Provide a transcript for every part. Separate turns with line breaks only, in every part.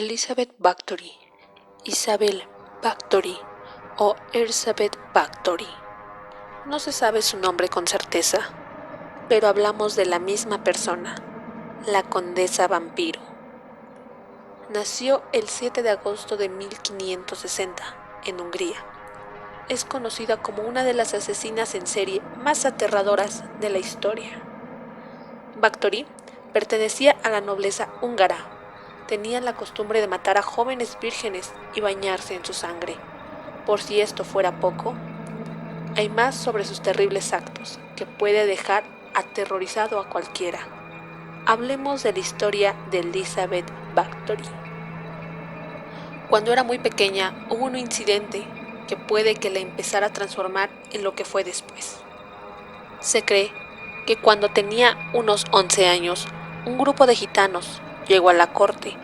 Elizabeth Bathory, Isabel Bathory o Elizabeth Bathory. No se sabe su nombre con certeza, pero hablamos de la misma persona, la condesa vampiro. Nació el 7 de agosto de 1560 en Hungría. Es conocida como una de las asesinas en serie más aterradoras de la historia. Bathory pertenecía a la nobleza húngara. Tenía la costumbre de matar a jóvenes vírgenes y bañarse en su sangre. Por si esto fuera poco, hay más sobre sus terribles actos que puede dejar aterrorizado a cualquiera. Hablemos de la historia de Elizabeth Bathory. Cuando era muy pequeña hubo un incidente que puede que la empezara a transformar en lo que fue después. Se cree que cuando tenía unos 11 años, un grupo de gitanos llegó a la corte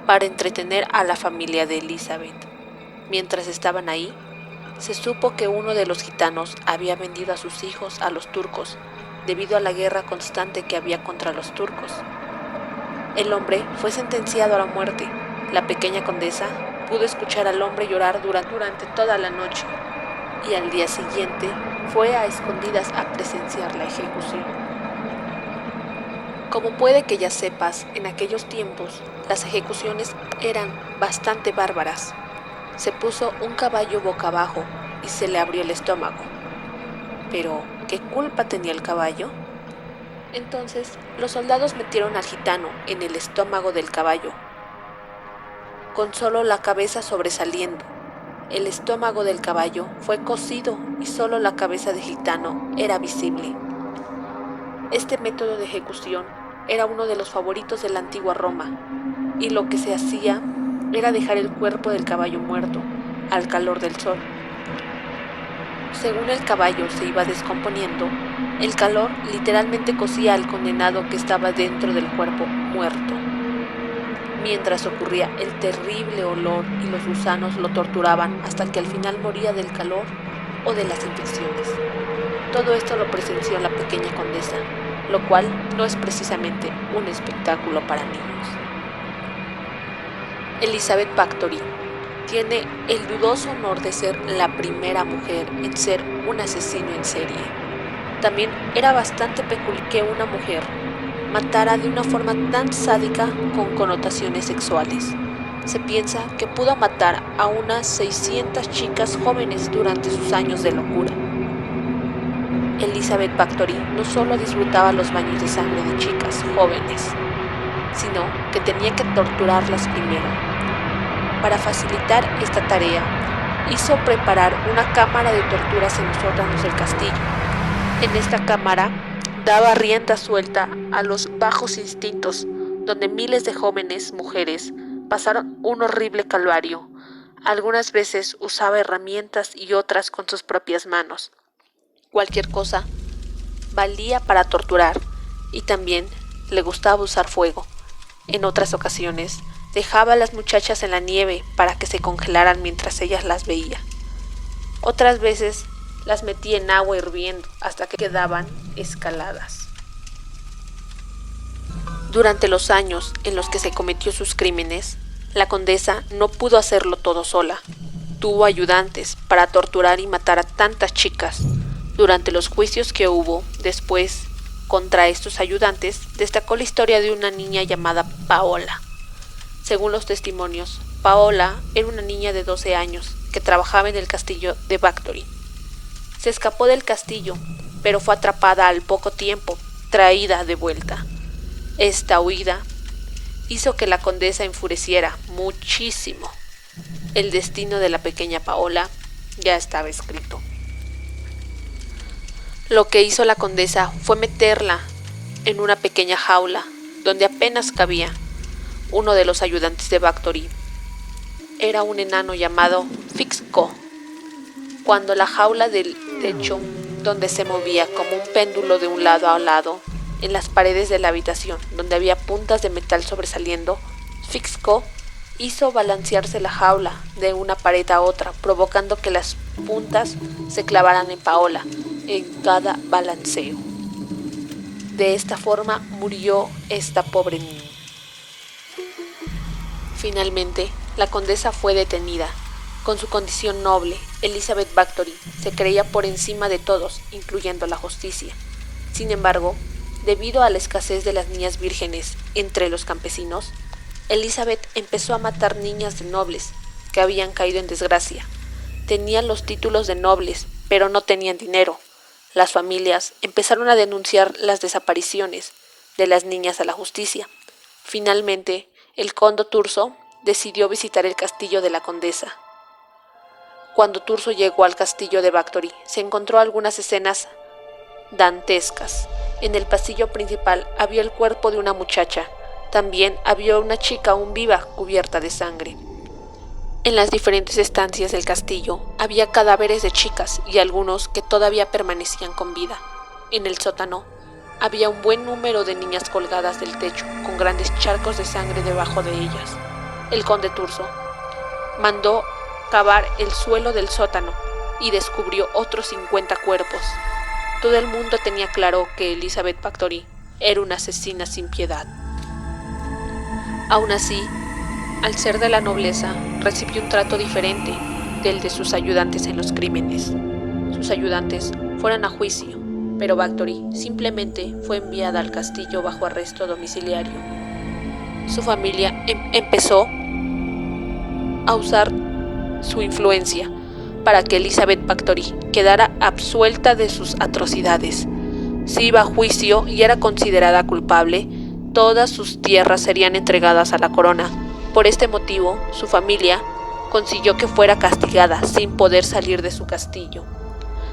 para entretener a la familia de Elizabeth. Mientras estaban ahí, se supo que uno de los gitanos había vendido a sus hijos a los turcos debido a la guerra constante que había contra los turcos. El hombre fue sentenciado a la muerte. La pequeña condesa pudo escuchar al hombre llorar durante toda la noche y al día siguiente fue a escondidas a presenciar la ejecución. Como puede que ya sepas, en aquellos tiempos las ejecuciones eran bastante bárbaras. Se puso un caballo boca abajo y se le abrió el estómago. Pero, ¿qué culpa tenía el caballo? Entonces, los soldados metieron al gitano en el estómago del caballo, con solo la cabeza sobresaliendo. El estómago del caballo fue cocido y solo la cabeza del gitano era visible. Este método de ejecución era uno de los favoritos de la antigua Roma, y lo que se hacía era dejar el cuerpo del caballo muerto al calor del sol. Según el caballo se iba descomponiendo, el calor literalmente cocía al condenado que estaba dentro del cuerpo muerto. Mientras ocurría el terrible olor y los gusanos lo torturaban hasta que al final moría del calor o de las infecciones. Todo esto lo presenció la pequeña condesa, lo cual no es precisamente un espectáculo para niños. Elizabeth Bathory tiene el dudoso honor de ser la primera mujer en ser un asesino en serie. También era bastante peculiar que una mujer matara de una forma tan sádica con connotaciones sexuales. Se piensa que pudo matar a unas 600 chicas jóvenes durante sus años de locura. Elizabeth Bathory no solo disfrutaba los baños de sangre de chicas jóvenes, sino que tenía que torturarlas primero. Para facilitar esta tarea, hizo preparar una cámara de torturas en los sótanos del castillo. En esta cámara daba rienda suelta a los bajos instintos, donde miles de jóvenes mujeres pasaron un horrible calvario. Algunas veces usaba herramientas y otras con sus propias manos. Cualquier cosa valía para torturar, y también le gustaba usar fuego. En otras ocasiones, dejaba a las muchachas en la nieve para que se congelaran mientras ellas las veía. Otras veces las metía en agua hirviendo hasta que quedaban escaladas. Durante los años en los que se cometió sus crímenes, la condesa no pudo hacerlo todo sola. Tuvo ayudantes para torturar y matar a tantas chicas. Durante los juicios que hubo después contra estos ayudantes, destacó la historia de una niña llamada Paola. Según los testimonios, Paola era una niña de 12 años que trabajaba en el castillo de Bathory. Se escapó del castillo, pero fue atrapada al poco tiempo, traída de vuelta. Esta huida hizo que la condesa enfureciera muchísimo. El destino de la pequeña Paola ya estaba escrito. Lo que hizo la condesa fue meterla en una pequeña jaula donde apenas cabía. Uno de los ayudantes de Bathory era un enano llamado Fixco. Cuando la jaula del techo, donde se movía como un péndulo de un lado a lado, en las paredes de la habitación, donde había puntas de metal sobresaliendo, Fixco hizo balancearse la jaula de una pared a otra, provocando que las puntas se clavaran en Paola en cada balanceo. De esta forma murió esta pobre niña. Finalmente, la condesa fue detenida. Con su condición noble, Elizabeth Bathory se creía por encima de todos, incluyendo la justicia. Sin embargo, debido a la escasez de las niñas vírgenes entre los campesinos, Elizabeth empezó a matar niñas de nobles que habían caído en desgracia. Tenían los títulos de nobles, pero no tenían dinero. Las familias empezaron a denunciar las desapariciones de las niñas a la justicia. Finalmente, el conde Turso decidió visitar el castillo de la condesa. Cuando Turso llegó al castillo de Bathory, se encontró algunas escenas dantescas. En el pasillo principal había el cuerpo de una muchacha. También había una chica aún viva, cubierta de sangre. En las diferentes estancias del castillo había cadáveres de chicas y algunos que todavía permanecían con vida. En el sótano había un buen número de niñas colgadas del techo, con grandes charcos de sangre debajo de ellas. El conde Turso mandó cavar el suelo del sótano y descubrió otros 50 cuerpos. Todo el mundo tenía claro que Elizabeth Bathory era una asesina sin piedad. Aún así, al ser de la nobleza, recibió un trato diferente del de sus ayudantes en los crímenes. Sus ayudantes fueron a juicio, pero Bathory simplemente fue enviada al castillo bajo arresto domiciliario. Su familia empezó a usar su influencia para que Elizabeth Bathory quedara absuelta de sus atrocidades. Si iba a juicio y era considerada culpable, todas sus tierras serían entregadas a la corona. Por este motivo, su familia consiguió que fuera castigada sin poder salir de su castillo.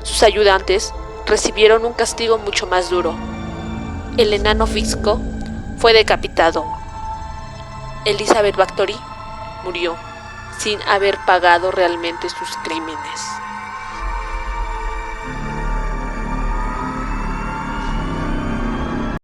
Sus ayudantes recibieron un castigo mucho más duro. El enano Fixco fue decapitado. Elizabeth Bathory murió sin haber pagado realmente sus crímenes.